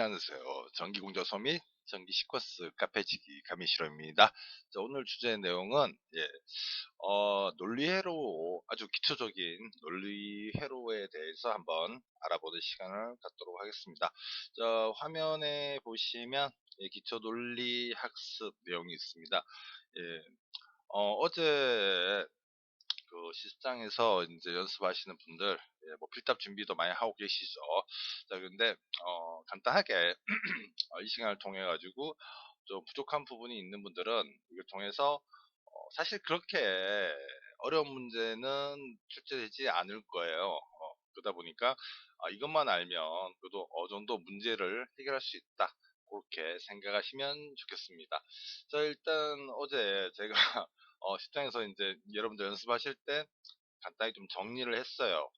안녕하세요. 전기공정소 및 전기 시퀀스 카페지기 가미실험입니다. 자, 오늘 주제 내용은 논리회로 아주 기초적인 논리회로에 대해서 한번 알아보는 시간을 갖도록 하겠습니다. 자, 화면에 보시면 기초 논리 학습 내용이 있습니다. 예, 어제 그 시장에서 이제 연습하시는 분들, 뭐 필답 준비도 많이 하고 계시죠. 자, 근데 간단하게 이 시간을 통해 가지고 좀 부족한 부분이 있는 분들은 이걸 통해서 사실 그렇게 어려운 문제는 출제되지 않을 거예요. 그러다 보니까 이것만 알면 그래도 어느 정도 문제를 해결할 수 있다. 그렇게 생각하시면 좋겠습니다. 자, 일단 어제 제가 시장에서 이제 여러분들 연습하실 때 간단히 좀 정리를 했어요.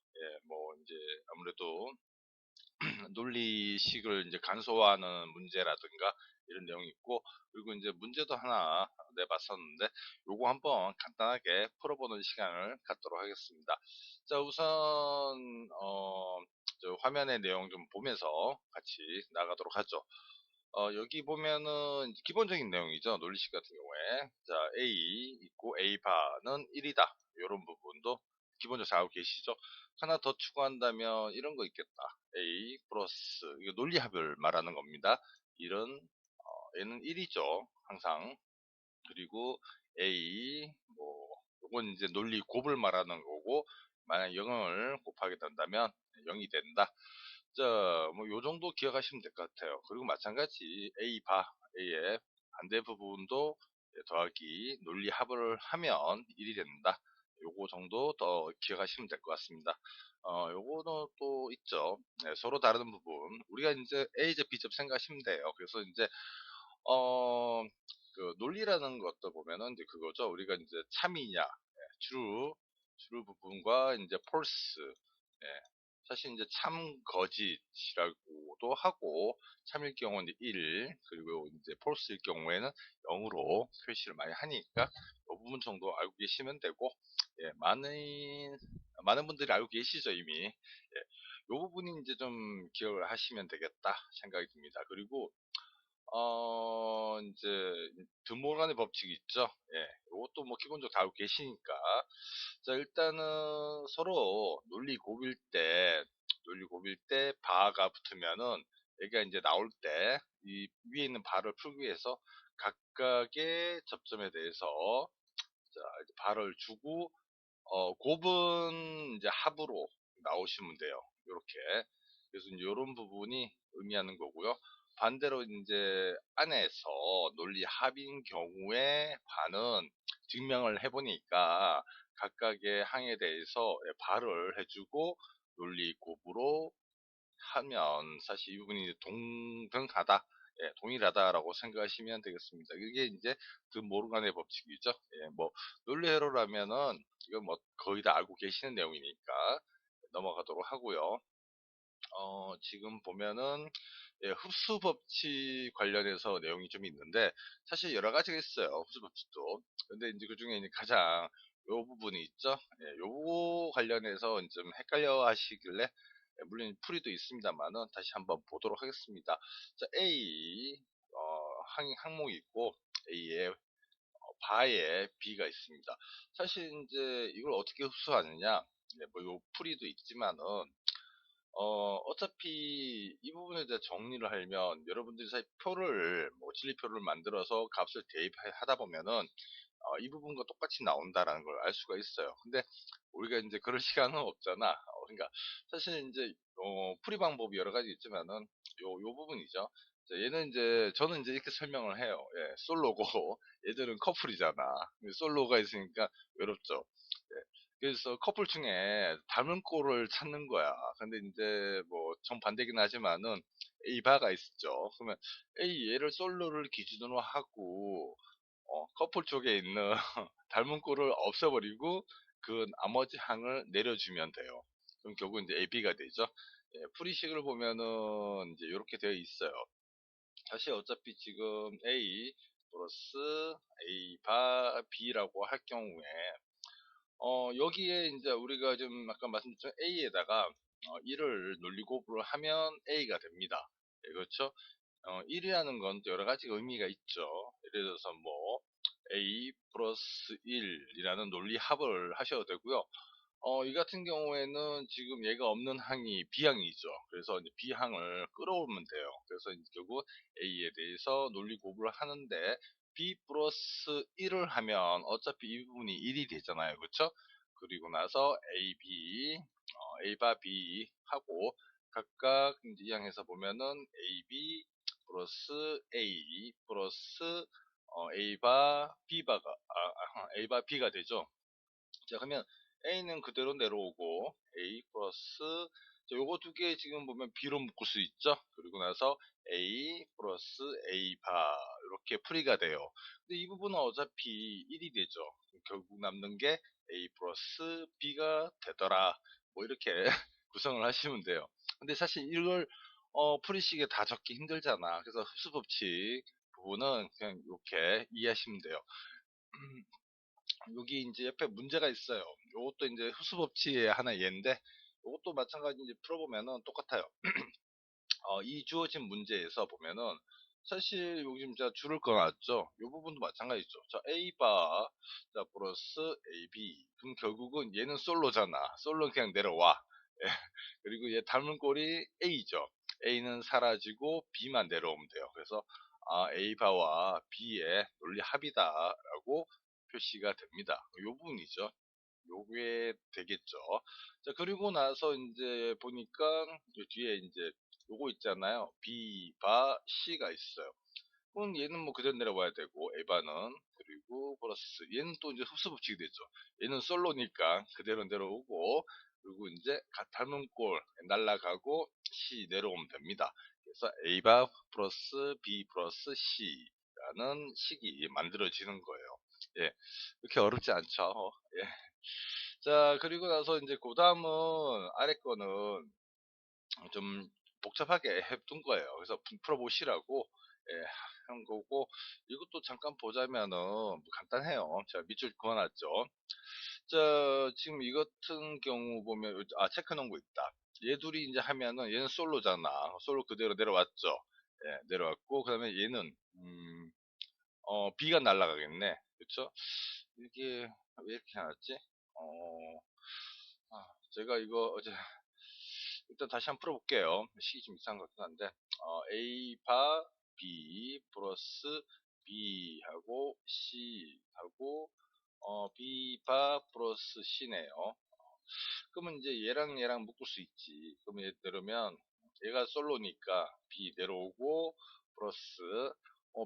뭐 이제 아무래도 논리식을 이제 간소화하는 문제라든가 이런 내용이 있고, 그리고 이제 문제도 하나 내봤었는데 요거 한번 간단하게 풀어보는 시간을 갖도록 하겠습니다. 자, 우선 저 화면의 내용 좀 보면서 같이 나가도록 하죠. 여기 보면은 기본적인 내용이죠. 논리식 같은 경우에. 자, A 있고 A 바는 1이다. 이런 부분도 기본적으로 잘 알고 계시죠? 하나 더 추가한다면 이런 거 있겠다. A 플러스, 이거 논리합을 말하는 겁니다. 이런, 얘는 1이죠. 항상. 그리고 A, 뭐, 이건 이제 논리 곱을 말하는 거고, 만약 0을 곱하게 된다면 0이 된다. 자, 뭐, 요 정도 기억하시면 될 것 같아요. 그리고 마찬가지 A 바, A의 반대 부분도 더하기 논리 합을 하면 1이 된다. 요거 정도 더 기억하시면 될 것 같습니다. 요거는 또 있죠. 네, 서로 다른 부분. 우리가 이제 A접, B접 생각하시면 돼요. 그래서 이제, 어, 그 논리라는 것도 보면은 이제 그거죠. 우리가 이제 참이냐, true 부분과 이제 false, 예, 사실 이제 참 거짓이라고도 하고, 참일 경우는 1, 그리고 이제 false일 경우에는 0으로 표시를 많이 하니까 이 부분 정도 알고 계시면 되고, 많은 분들이 알고 계시죠 이미. 이 부분이 이제 좀 기억을 하시면 되겠다 생각이 듭니다. 그리고 이제 드모간의 법칙이 있죠. 이것도 뭐 기본적으로 다 알고 계시니까. 자, 일단은 서로 논리 곱일 때 바가 붙으면은 얘가 이제 나올 때 이 위에 있는 바를 풀기 위해서 각각의 접점에 대해서 자, 이제 바를 주고 곱은 이제 합으로 나오시면 돼요. 이렇게. 그래서 이제 이런 부분이 의미하는 거고요. 반대로 이제 안에서 논리 합인 경우에 반은 증명을 해보니까 각각의 항에 대해서 발을 해주고 논리 곱으로 하면 사실 이 부분이 동등하다, 동일하다라고 생각하시면 되겠습니다. 이게 이제 모르간의 법칙이죠. 뭐 논리회로라면은 이건 뭐 거의 다 알고 계시는 내용이니까 넘어가도록 하고요. 지금 보면은 흡수 법칙 관련해서 내용이 좀 있는데 사실 여러 가지가 있어요. 흡수 법칙도. 근데 이제 그 중에 가장 요 부분이 있죠. 요거 관련해서 좀 헷갈려 하시길래 물론 풀이도 있습니다만은 다시 한번 보도록 하겠습니다. 자, A 항목이 있고 A에 바에 B가 있습니다. 사실 이제 이걸 어떻게 흡수하느냐, 뭐요 풀이도 있지만은 어차피 이 부분에 대해 정리를 하려면 여러분들이 사실 뭐 진리표를 만들어서 값을 대입하다 보면은 이 부분과 똑같이 나온다라는 걸 알 수가 있어요. 근데 우리가 이제 그럴 시간은 없잖아. 그러니까 사실 이제 풀이 방법이 여러 가지 있지만은 요 부분이죠. 자, 얘는 이제 저는 이제 이렇게 설명을 해요. 솔로고 얘들은 커플이잖아. 솔로가 있으니까 외롭죠. 예, 그래서 커플 중에 닮은 꼴을 찾는 거야. 근데 이제 뭐 정반대긴 하지만은 A바가 있었죠. 그러면 얘를 솔로를 기준으로 하고 커플 쪽에 있는 닮은 꼴을 없애버리고 그 나머지 항을 내려주면 돼요. 그럼 결국 이제 AB가 되죠. 풀이식을 보면은 이제 이렇게 되어 있어요. 사실 어차피 지금 A 플러스 A 바 B라고 할 경우에 여기에 이제 우리가 좀 아까 말씀드렸던 A에다가 1을 논리곱으로 하면 A가 됩니다. 예, 그렇죠? 1이라는 건 여러 가지 의미가 있죠. 예를 들어서 뭐 a 플러스 1이라는 논리 합을 하셔도 되고요. 이 같은 경우에는 지금 얘가 없는 항이 B항이죠. 그래서 이제 B항을 끌어오면 돼요. 그래서 이제 결국 A에 대해서 논리 고부를 하는데 B 플러스 1을 하면 어차피 이 부분이 1이 되잖아요. 그렇죠? 그리고 나서 A, B, A바 B 하고 각각 이제 이 항에서 보면은 A, B 플러스 A 플러스 A바 B바가 A바 B가 되죠. 자, 그러면 A는 그대로 내려오고 A 플러스 요거 두 개 지금 보면 B로 묶을 수 있죠. 그리고 나서 A 플러스 A 바 이렇게 풀이가 돼요. 근데 이 부분은 어차피 1이 되죠. 결국 남는 게 A 플러스 B가 되더라. 뭐 이렇게 구성을 하시면 돼요. 근데 사실 이걸 풀이식에 다 적기 힘들잖아. 그래서 흡수 법칙 부분은 그냥 이렇게 이해하시면 돼요. 여기 이제 옆에 문제가 있어요. 요것도 이제 흡수 법칙의 하나 예인데, 요것도 마찬가지 이제 풀어보면은 똑같아요. 이 주어진 문제에서 보면은 사실 여기 지금 제가 줄을 그어놨죠. 이 부분도 마찬가지죠. 자, A 바, 자 플러스 AB. 그럼 결국은 얘는 솔로잖아. 솔로는 그냥 내려와. 예. 그리고 얘 닮은 꼴이 A죠. A는 사라지고 B만 내려오면 돼요. 그래서 A 바와 B의 논리 합이다라고 표시가 됩니다. 이 부분이죠. 요게 되겠죠. 자, 그리고 나서 이제 보니까 요 뒤에 이제 요거 있잖아요. B, 바, C가 있어요. 그럼 얘는 뭐 그대로 내려와야 되고, 에바는, 그리고 플러스, 얘는 또 이제 흡수 법칙이 되죠. 얘는 솔로니까 그대로 내려오고, 그리고 이제 닮은 꼴 날라가고, C 내려오면 됩니다. 그래서 A바 플러스 B 플러스 C라는 식이 만들어지는 거예요. 예, 이렇게 어렵지 않죠. 예. 자, 그리고 나서 이제 그 다음은 아래 거는 좀 복잡하게 해둔 거예요. 그래서 풀어보시라고 예, 한 거고 이것도 잠깐 보자면은 뭐 간단해요. 제가 밑줄 그어놨죠. 자, 지금 이 같은 경우 보면 체크 놓은 거 있다. 얘 둘이 이제 하면은 얘는 솔로잖아. 솔로 그대로 내려왔죠. 예, 내려왔고 그다음에 얘는 B가 날라가겠네. 그쵸? 이게 왜 이렇게 해놨지? 제가 이거 어제 일단 다시 한번 풀어볼게요. 식이 좀 이상한 것 같긴 한데 A 바 B 플러스 B 하고 C 하고 B 바 플러스 C네요. 그러면 이제 얘랑 묶을 수 있지. 그러면 예를 들면 얘가 솔로니까 B 내려오고 플러스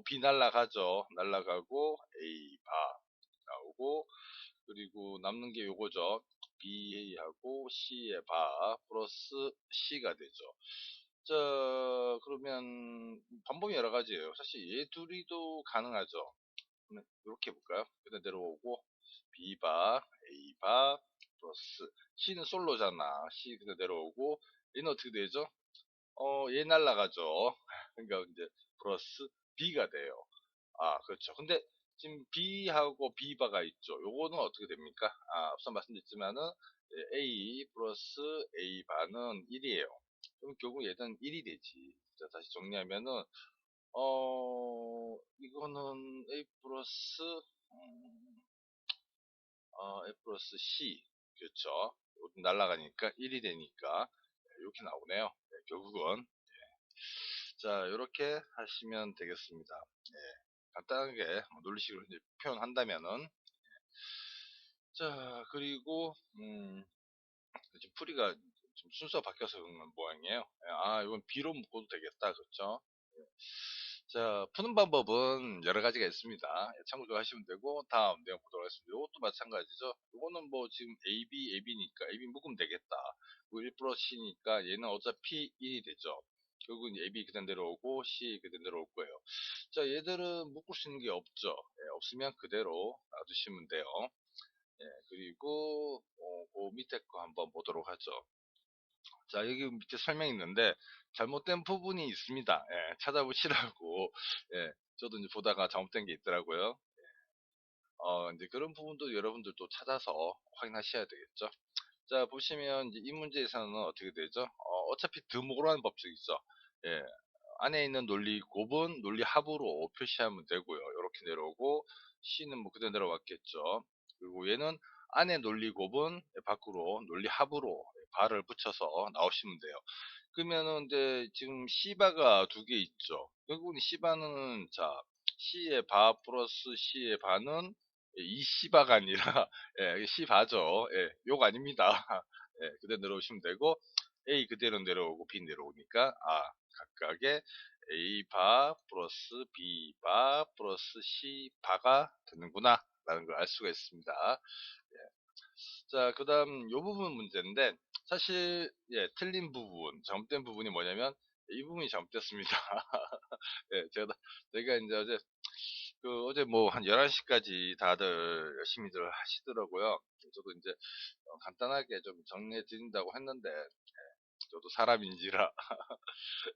B 날라가죠. 날라가고 A 바 나오고 그리고 남는 게 요거죠. B하고 C의 바 플러스 C가 되죠. 자, 그러면 방법이 여러 가지예요. 사실 얘 둘이도 가능하죠. 이렇게 해볼까요? 그냥 내려오고 B바, A바 플러스 C는 솔로잖아. C 그냥 내려오고 얘는 어떻게 되죠? 얘 날라가죠. 그러니까 이제 플러스 B가 돼요. 그렇죠. 근데 지금 B하고 B바가 있죠. 요거는 어떻게 됩니까? 앞서 말씀드렸지만은 A 플러스 A바는 1이에요. 그럼 결국 얘는 1이 되지. 자, 다시 정리하면은 이거는 A 플러스 A 플러스 C 그렇죠. 날라가니까 1이 되니까 이렇게 나오네요. 네, 결국은 자 이렇게 하시면 되겠습니다. 예, 간단하게 논리식으로 이제 표현한다면은 자 그리고 지금 풀이가 좀 순서가 바뀌어서 그런 모양이에요. 예, 이건 B로 묶어도 되겠다 그렇죠. 예. 자 푸는 방법은 여러 가지가 있습니다. 예, 참고를 하시면 되고 다음 내용 보도록 하겠습니다. 이것도 마찬가지죠. 이거는 뭐 지금 AB니까 AB 묶으면 되겠다. 1 플러스 C니까 얘는 어차피 1이 되죠. 결국은 AB 그대로 내려오고 C 그대로 내려올 거예요. 자 얘들은 묶을 수 있는 게 없죠. 예, 없으면 그대로 놔두시면 돼요. 예, 그리고 그 밑에 거 한번 보도록 하죠. 자 여기 밑에 설명이 있는데 잘못된 부분이 있습니다. 예, 찾아보시라고 예, 저도 이제 보다가 잘못된 게 있더라고요. 이제 그런 부분도 여러분들도 찾아서 확인하셔야 되겠죠. 자 보시면 이제 이 문제에서는 어떻게 되죠? 어차피 드모라는 법칙이죠. 예, 안에 있는 논리 곱은 논리 합으로 표시하면 되고요. 이렇게 내려오고 C는 뭐 그대로 내려왔겠죠. 그리고 얘는 안에 논리 곱은 밖으로 논리 합으로 바를 붙여서 나오시면 돼요. 그러면은 이제 지금 C바가 두 개 있죠. 결국은 C바는 자 C의 바 플러스 C의 바는 이 C바가 아니라 예, C바죠. 예, 욕 아닙니다. 예, 그대로 내려오시면 되고 A 그대로 내려오고 B 내려오니까 각각의 A 바 플러스 B 바 플러스 C 바가 되는구나 라는 걸 알 수가 있습니다. 예. 자, 그 다음 요 부분 문제인데 사실 예, 틀린 부분, 잘못된 부분이 뭐냐면 이 부분이 잘못됐습니다. 예, 제가 이제 어제 뭐 한 11시까지 다들 열심히들 하시더라고요. 저도 이제 간단하게 좀 정리해 드린다고 했는데 저도 사람인지라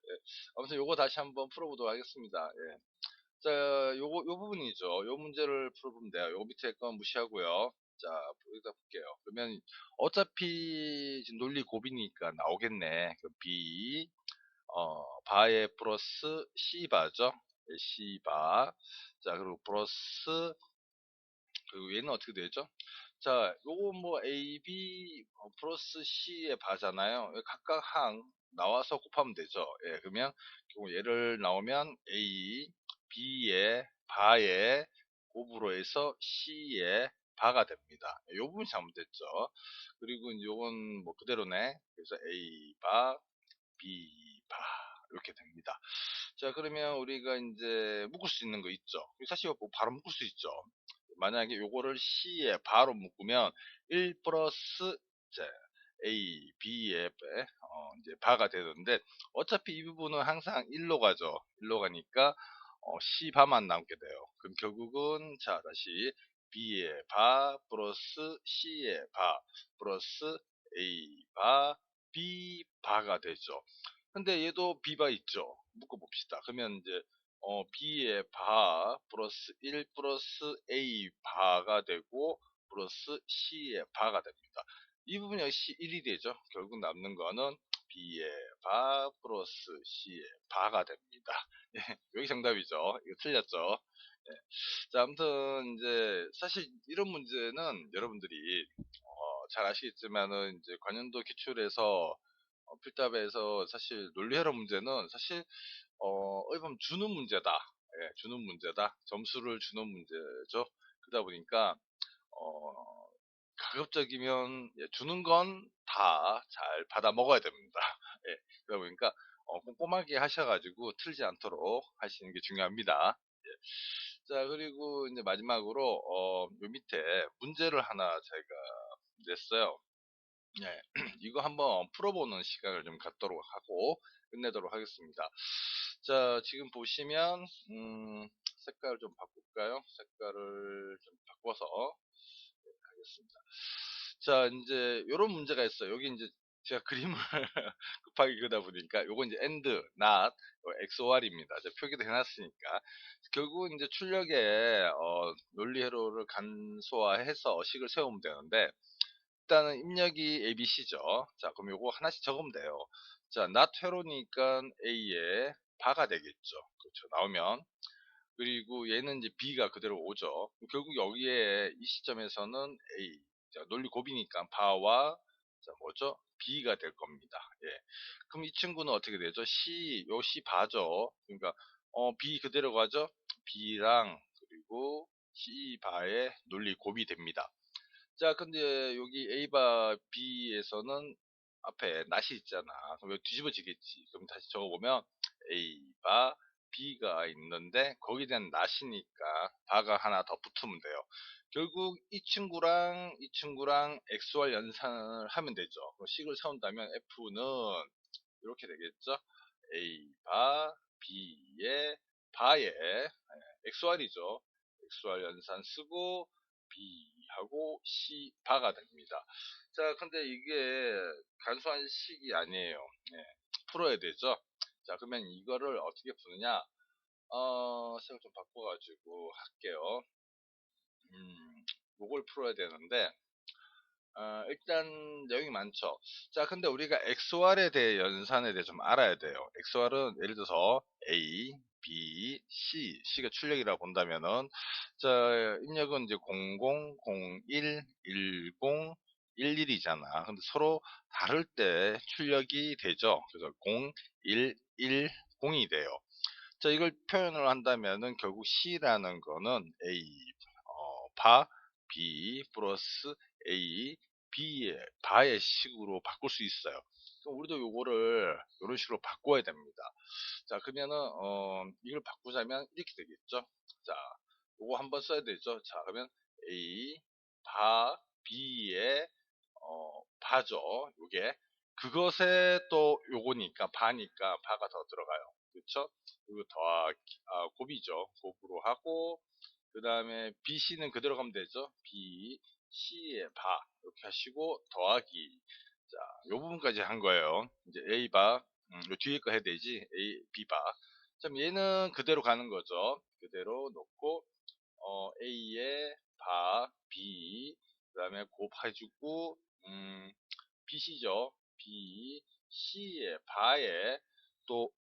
예, 아무튼 요거 다시 한번 풀어보도록 하겠습니다. 예. 자, 요 부분이죠. 요 문제를 풀어보면 돼요. 요 밑에 건 무시하고요. 자, 여기다 볼게요. 그러면 어차피 지금 논리 곱이니까 나오겠네. 그 B, 바에 플러스 C바죠. 예, C바. 자, 그리고 플러스, 그리고 얘는 어떻게 되죠? 자, 요거 뭐 A, B 플러스 C의 바잖아요. 각각 항 나와서 곱하면 되죠. 예, 그러면 얘를 나오면 A, B의 바의 곱으로 해서 C의 바가 됩니다. 요 부분이 잘못됐죠. 그리고 요건 뭐 그대로네. 그래서 A 바, B 바 이렇게 됩니다. 자, 그러면 우리가 이제 묶을 수 있는 거 있죠. 사실 뭐 바로 묶을 수 있죠. 만약에 요거를 C에 바로 묶으면 1 플러스 이제 A, B에 이제 바가 되는데 어차피 이 부분은 항상 1로 가죠. 1로 가니까 C 바만 남게 돼요. 그럼 결국은 자 다시 B의 바 플러스 C의 바 플러스 A 바 B 바가 되죠. 근데 얘도 B바 있죠. 묶어봅시다. 그러면 이제 B의 바 플러스 1 플러스 A 바가 되고 플러스 C의 바가 됩니다. 이 부분 역시 1이 되죠. 결국 남는 거는 B의 바 플러스 C의 바가 됩니다. 예, 여기 정답이죠. 이거 틀렸죠. 예. 자, 아무튼 이제 사실 이런 문제는 여러분들이 잘 아시겠지만은 이제 관련도 기출에서 필답에서 사실 논리회로 문제는 사실 어떻게 보면 주는 문제다. 예, 주는 문제다. 점수를 주는 문제죠. 그러다 보니까 어, 가급적이면 예, 주는 건 다 잘 받아 먹어야 됩니다. 예, 그러다 보니까 꼼꼼하게 하셔가지고 틀지 않도록 하시는 게 중요합니다. 예. 자, 그리고 이제 마지막으로 요 밑에 문제를 하나 제가 냈어요. 네, 이거 한번 풀어보는 시간을 좀 갖도록 하고 끝내도록 하겠습니다. 자, 지금 보시면 색깔을 좀 바꿀까요? 색깔을 좀 바꿔서 하겠습니다. 자, 이제 이런 문제가 있어요. 여기 이제 제가 그림을 급하게 그리다 보니까 요거 이제 and, not, XOR입니다. 제가 표기도 해놨으니까 결국 이제 출력에 논리 회로를 간소화해서 식을 세우면 되는데 일단은 입력이 ABC죠. 자, 그럼 요거 하나씩 적으면 돼요. 자, not 회로니까 A에 바가 되겠죠. 그렇죠. 나오면. 그리고 얘는 이제 B가 그대로 오죠. 결국 여기에 이 시점에서는 A. 자, 논리 곱이니까 바와 자, 뭐죠? B가 될 겁니다. 예. 그럼 이 친구는 어떻게 되죠? 요 C 바죠. 그러니까 B 그대로 가죠. B랑 그리고 C 바의 논리 곱이 됩니다. 자, 근데 여기 A바 B에서는 앞에 낫이 있잖아. 그럼 여기 뒤집어지겠지. 그럼 다시 적어보면 A바 B가 있는데 거기에 대한 낫이니까 바가 하나 더 붙으면 돼요. 결국 이 친구랑 XY 연산을 하면 되죠. 그럼 식을 세운다면 F는 이렇게 되겠죠. A바 B의 바에 XY이죠. XY 연산 쓰고 B하고 C 바가 됩니다. 자, 근데 이게 간소한 식이 아니에요. 예, 풀어야 되죠. 자, 그러면 이거를 어떻게 푸느냐? 색을 좀 바꿔가지고 할게요. 요걸 풀어야 되는데, 일단 내용이 많죠. 자, 근데 우리가 XOR에 대해 연산에 대해 좀 알아야 돼요. XOR은 예를 들어서 A, B, C가 출력이라고 본다면은, 자, 입력은 이제 00, 01, 10, 11이잖아. 근데 서로 다를 때 출력이 되죠. 그래서 0, 1, 1, 0이 돼요. 자, 이걸 표현을 한다면은 결국 C라는 거는 A, 바, B 플러스 A, B의 바의 식으로 바꿀 수 있어요. 그럼 우리도 요거를 이런 식으로 바꿔야 됩니다. 자, 그러면은 이걸 바꾸자면 이렇게 되겠죠. 자, 요거 한번 써야 되죠. 자, 그러면 A 바 B의 바죠. 요게 그것에 또 요거니까 바니까 바가 더 들어가요. 그렇죠? 그리고 더하기 곱이죠. 곱으로 하고 그 다음에 BC는 그대로 가면 되죠. B, C의 바 이렇게 하시고 더하기 자, 요 부분까지 한 거예요. 이제 A 바 요 뒤에 거 해야 되지. A, B 바 그럼 얘는 그대로 가는 거죠. 그대로 놓고 A의 바, B 그 다음에 곱해주고 BC죠. B, C의 바에 또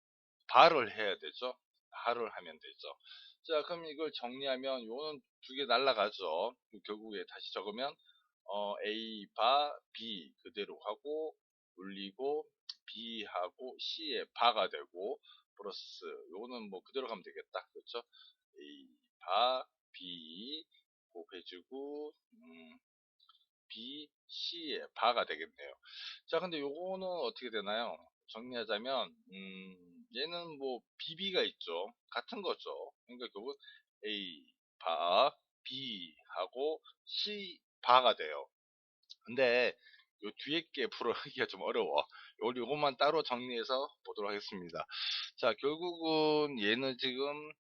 발을 해야 되죠. 발을 하면 되죠. 자, 그럼 이걸 정리하면 요는 두 개 날라가죠. 결국에 다시 적으면 A 바 B 그대로 하고 올리고 B하고 C의 바가 되고 플러스 요거는 뭐 그대로 가면 되겠다. 그렇죠? A 바 B 곱해주고 B, C의 바가 되겠네요. 자, 근데 요거는 어떻게 되나요? 정리하자면, 얘는 뭐, BB가 있죠. 같은 거죠. 그러니까 결국 A, 바, B 하고 C, 바가 돼요. 근데 요 뒤에 게 풀어하기가 좀 어려워. 요것만 따로 정리해서 보도록 하겠습니다. 자, 결국은 얘는 지금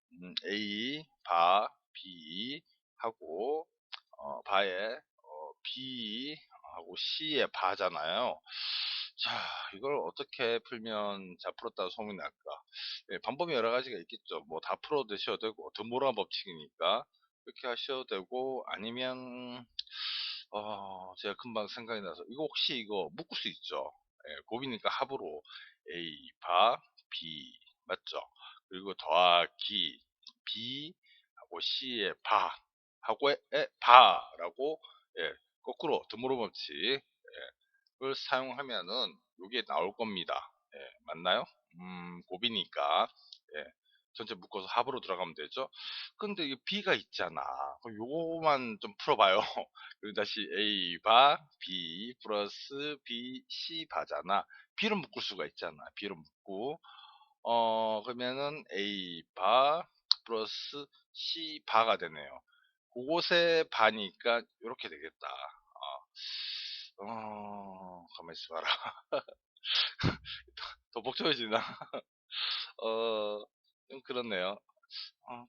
A, 바, B 하고 바에 B 하고 C의 바잖아요. 자, 이걸 어떻게 풀면 잘 풀었다고 소문이 날까? 예, 방법이 여러 가지가 있겠죠. 뭐 다 풀어 드셔도 되고 드모라 법칙이니까 그렇게 하셔도 되고 아니면 제가 금방 생각이 나서 이거 혹시 이거 묶을 수 있죠? 예, 곱이니까 합으로 A 바 B 맞죠? 그리고 더하기 B 하고 C의 바 하고 바라고 예, 거꾸로 드모로 법칙 을 사용하면은 이게 나올 겁니다. 예, 맞나요? 곱이니까 예, 전체 묶어서 합으로 들어가면 되죠. 근데 이 B가 있잖아. 그럼 요거만 좀 풀어봐요. 그리고 다시 A 바 B 플러스 B C 바잖아. B를 묶을 수가 있잖아. B를 묶고 그러면은 A 바 플러스 C 바가 되네요. 그곳에 바니까 이렇게 되겠다. 가만히 있어봐라. 더 복잡해지나? 좀 그렇네요.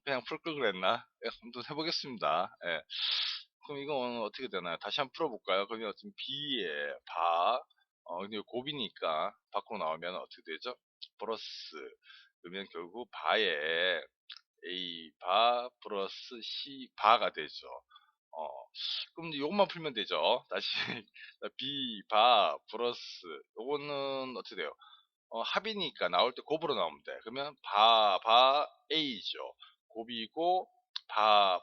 그냥 풀 걸 그랬나? 예, 한번 해보겠습니다. 예. 그럼 이건 어떻게 되나요? 다시 한번 풀어볼까요? 그러면 지금 B의 바, 근데 곱이니까 밖으로 나오면 어떻게 되죠? 플러스, 그러면 결국 바에 A 바 플러스 C 바가 되죠. 그럼 이제 요것만 풀면 되죠. 다시 B 바 플러스 요거는 어떻게 돼요? 합이니까 나올 때 곱으로 나오면 돼. 그러면 바 A죠. 곱이고 바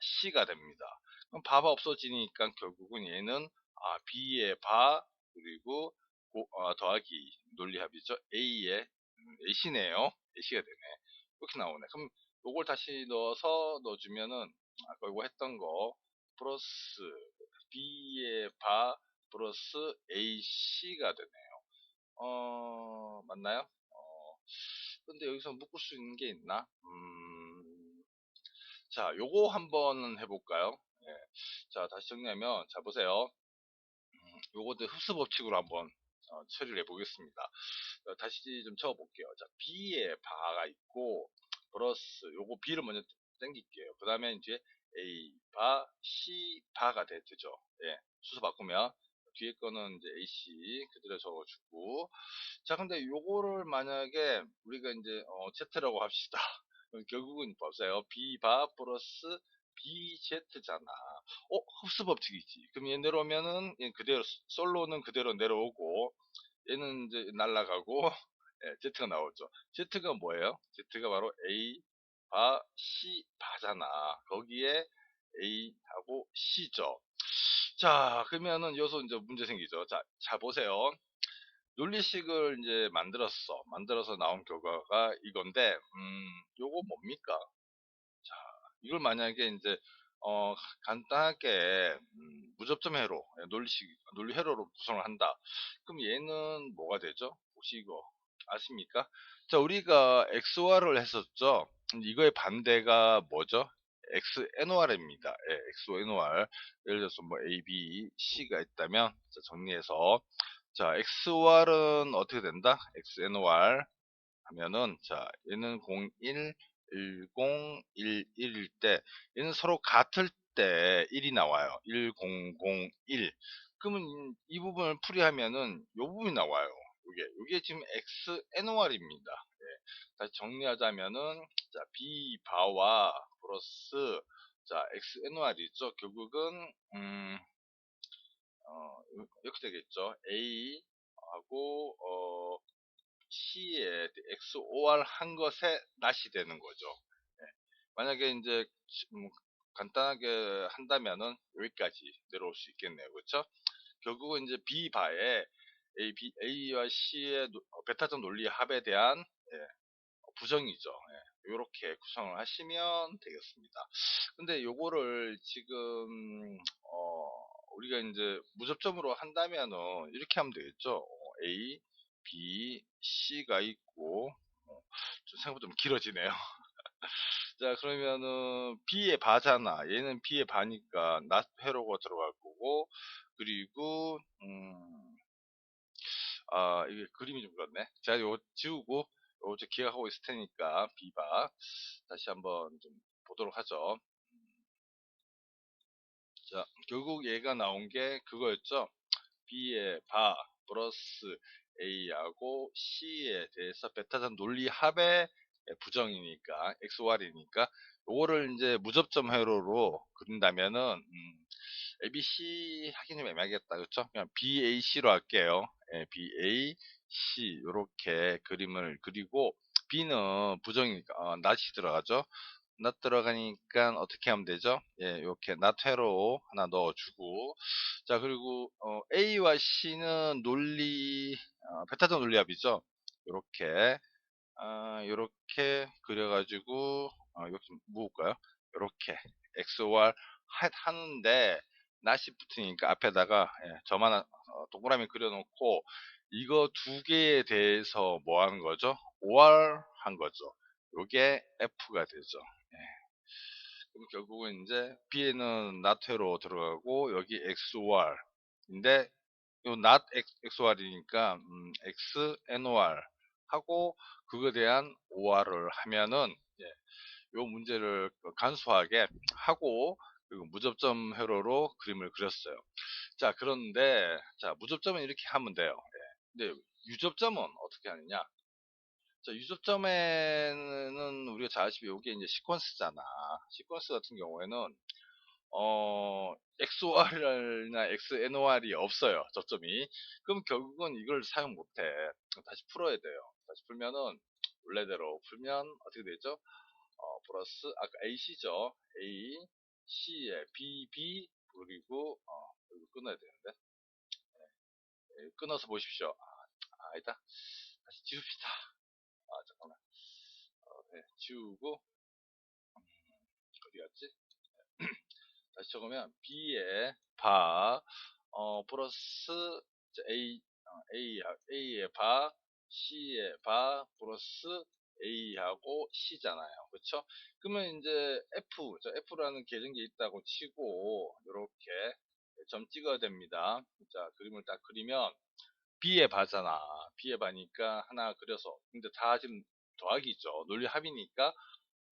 C가 됩니다. 그럼 바바 없어지니까 결국은 얘는 B의 바 그리고 더하기 논리합이죠. A의 A시네요. A시가 되네. 이렇게 나오네. 그럼 요걸 다시 넣어주면은 아까 이거 했던 거 플러스 B의 바 플러스 AC가 되네요. 맞나요? 근데 여기서 묶을 수 있는 게 있나? 자, 요거 한번 해볼까요? 예. 자, 다시 정리하면, 자, 보세요. 요것도 흡수 법칙으로 한번 처리를 해보겠습니다. 다시 좀 적어볼게요. 자, B에 바가 있고, 플러스, 요거 B를 먼저 땡길게요. 그 다음에 이제 A 바, C 바가 되죠. 예. 순서 바꾸면, 뒤에 거는 이제 AC 그대로 적어주고, 자, 근데 요거를 만약에 우리가 이제 Z라고 합시다. 그럼 결국은 보세요. B 바 플러스 BZ잖아. 흡수 법칙이지. 그럼 얘 내려오면은 얘 그대로 솔로는 그대로 내려오고 얘는 이제 날아가고 예, Z가 나오죠. Z가 뭐예요? Z가 바로 A 바 C 바잖아. 거기에 A하고 C죠. 자, 그러면은 여기서 이제 문제 생기죠. 자 보세요. 논리식을 이제 만들어서 나온 결과가 이건데, 요거 뭡니까? 자, 이걸 만약에 이제, 간단하게, 무접점 회로, 논리 회로로 구성을 한다. 그럼 얘는 뭐가 되죠? 혹시 이거 아십니까? 자, 우리가 XOR을 했었죠? 이거의 반대가 뭐죠? XNOR입니다. 예, XNOR. 예를 들어서 뭐 A, B, C가 있다면, 자, 정리해서. 자, XOR은 어떻게 된다? XNOR 하면은, 자, 얘는 01, 10, 11일 때, 얘는 서로 같을 때 1이 나와요. 1001. 그러면 이 부분을 풀이하면은 요 부분이 나와요. 요게 지금 XNOR입니다. 다시 정리하자면은, 자, B 바와 플러스, 자, XNOR이죠. 결국은, 이렇게 되겠죠. A 하고, C에 XOR 한 것에 낫이 되는 거죠. 예. 만약에 이제 간단하게 한다면은 여기까지 내려올 수 있겠네요. 그렇죠? 결국은 이제 B바에 A와 C의 베타적 논리 합에 대한 예, 부정이죠. 이렇게 구성을 하시면 되겠습니다. 근데 요거를 지금 우리가 이제 무접점으로 한다면은 이렇게 하면 되겠죠. A, B, C가 있고 좀 생각보다 좀 길어지네요. 자, 그러면은 B의 바잖아. 얘는 B의 바니까 not 회로가 들어갈 거고, 그리고 이게 그림이 좀 그렇네. 자, 이거 지우고 요거 저 기억하고 있을 테니까 B바 다시 한번 좀 보도록 하죠. 자, 결국 얘가 나온 게 그거였죠. B의 바 플러스 A하고 C에 대해서 베타전 논리 합의 부정이니까 XOR이니까 요거를 이제 무접점 회로로 그린다면은 ABC 하긴 좀 애매하겠다. 그렇죠? 그냥 BAC로 할게요. BAC 요렇게 그림을 그리고 B는 부정이니까 낫이 들어가죠. 낫 들어가니까 어떻게 하면 되죠? 예, 이렇게 낫회로 하나 넣어주고 자 그리고 A와 C는 베타적 논리합이죠. 요렇게 요렇게 그려가지고 이렇게 모을까요? 요렇게 XOR 하는데 낫이 붙으니까 앞에다가 저만 동그라미 그려놓고 이거 두 개에 대해서 뭐 하는 거죠? OR 한 거죠. 요게 F가 되죠. 그럼 결국은 이제 B에는 not회로 들어가고 여기 XOR인데 요 not XOR이니까 XNOR 하고 그거에 대한 OR을 하면은 요 문제를 간소하게 하고 그리고 무접점 회로로 그림을 그렸어요. 자 그런데 자 무접점은 이렇게 하면 돼요. 근데 유접점은 어떻게 하느냐? 자, 유접점에는 우리가 잘 아시고 이게 이제 시퀀스잖아. 시퀀스 같은 경우에는 XOR이나 XNOR이 없어요. 접점이. 그럼 결국은 이걸 사용 못해. 다시 풀어야 돼요. 다시 풀면은 원래대로 풀면 어떻게 되죠? 플러스 아까 AC죠. A, C에 B, B 그리고 그리고 끊어야 되는데 끊어서 보십시오. 아니다. 다시 지웁시다. 잠깐만. 네, 지우고 어디 갔지? 다시 적으면 B의 바 플러스 A의 바 C의 바 플러스 A하고 C잖아요. 그렇죠? 그러면 이제 F라는 계정이 있다고 치고 이렇게 점 찍어야 됩니다. 자, 그림을 딱 그리면 B의 바잖아. B의 바니까 하나 그려서 근데 다 지금 더하기죠. 논리 합이니까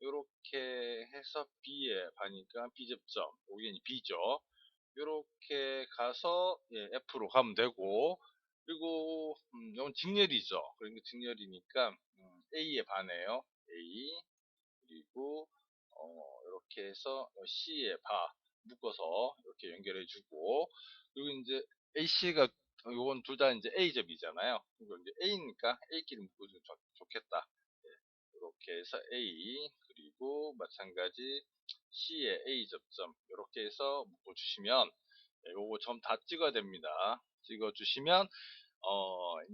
요렇게 해서 B에 가니까 B접점, 여기 B죠. 요렇게 가서 F로 가면 되고, 그리고 이건 직렬이죠. 그러니까 직렬이니까 A에 반해요. A 그리고 이렇게 해서 C에 바 묶어서 이렇게 연결해주고, 그리고 이제 AC가 요건 둘 다 이제 A점이잖아요. 이거 이제 A니까 A끼리 묶어주면 좋겠다. 이렇게 해서 A, 그리고 마찬가지 C에 A 접점 이렇게 해서 묶어주시면, 요거 점 다 찍어야 됩니다. 찍어주시면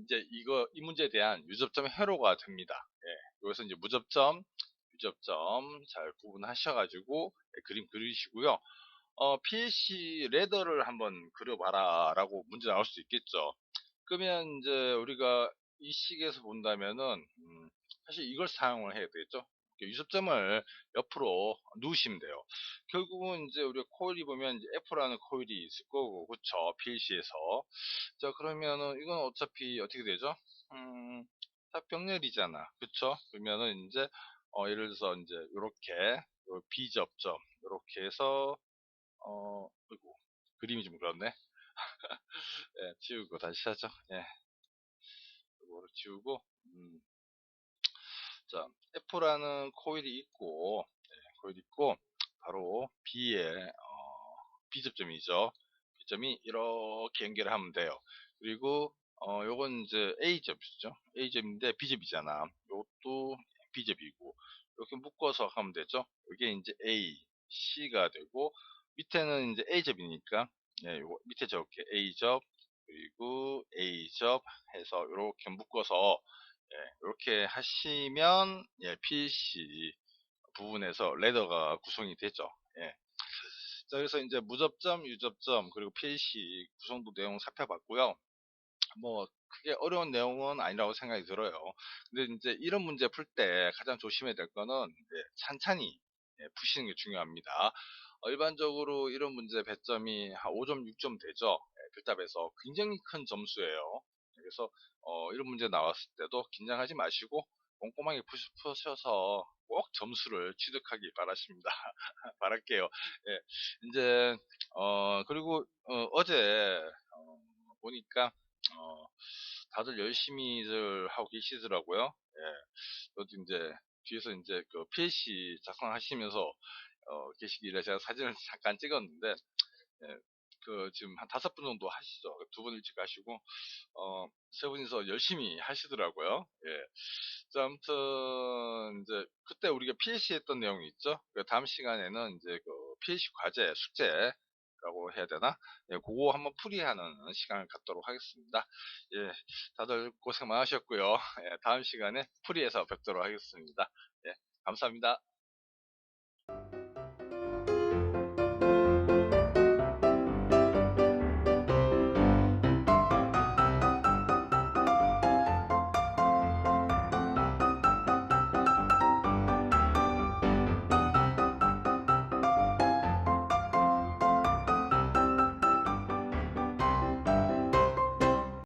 이제 이 문제에 대한 유접점 회로가 됩니다. 여기서 이제 무접점, 유접점 잘 구분하셔가지고 그림 그리시고요. PLC 레더를 한번 그려봐라 라고 문제 나올 수 있겠죠. 그러면 이제 우리가 이 식에서 본다면은 사실 이걸 사용을 해야 되겠죠. 유접점을 옆으로 누우시면 돼요. 결국은 이제 우리가 코일이 보면 이제 F라는 코일이 있을 거고, 그쵸? PLC에서. 자, 그러면은 이건 어차피 어떻게 되죠? 다 병렬이잖아. 그쵸? 그러면은 이제 예를 들어서 이제 요렇게 B접점 요렇게 해서 아이고, 그림이 좀 그렇네. 예, 지우고 다시 하죠. 예, 이거를 지우고 자, F라는 코일이 있고, 코일이 있고, 바로 B에, B접점이죠. B점이 이렇게 연결하면 돼요. 그리고, 요건 이제 A접이죠. A접인데 B접이잖아. 요것도 B접이고, 이렇게 묶어서 하면 되죠. 이게 이제 A, C가 되고, 밑에는 이제 A접이니까, 예, 요거 밑에 적게 A접, 그리고 A접 해서 이렇게 묶어서 이렇게 하시면 PC 부분에서 레더가 구성이 되죠. 예. 자, 그래서 이제 무접점, 유접점, 그리고 PC 구성도 내용 살펴봤고요. 뭐 크게 어려운 내용은 아니라고 생각이 들어요. 근데 이제 이런 문제 풀 때 가장 조심해야 될 거는 찬찬히 푸시는 게 중요합니다. 일반적으로 이런 문제 배점이 한 5점, 6점 되죠. 별답에서 굉장히 큰 점수예요. 그래서 이런 문제 나왔을 때도 긴장하지 마시고 꼼꼼하게 푸셔서 꼭 점수를 취득하기 바라십니다. 바랄게요. 예, 이제 그리고 어제 보니까 어, 다들 열심히들 하고 계시더라고요. 예, 저도 이제 뒤에서 이제 그 PLC 작성하시면서 계시길래 제가 사진을 잠깐 찍었는데, 예, 그 지금 한 5분 정도 하시죠. 2분 일찍 하시고 세 분이서 열심히 하시더라고요. 예. 자, 아무튼 이제 그때 우리가 PLC 했던 내용이 있죠. 그 다음 시간에는 이제 그 PLC 과제 숙제라고 해야 되나? 예, 그거 한번 풀이하는 시간을 갖도록 하겠습니다. 예, 다들 고생 많으셨고요. 예, 다음 시간에 풀이해서 뵙도록 하겠습니다. 예, 감사합니다.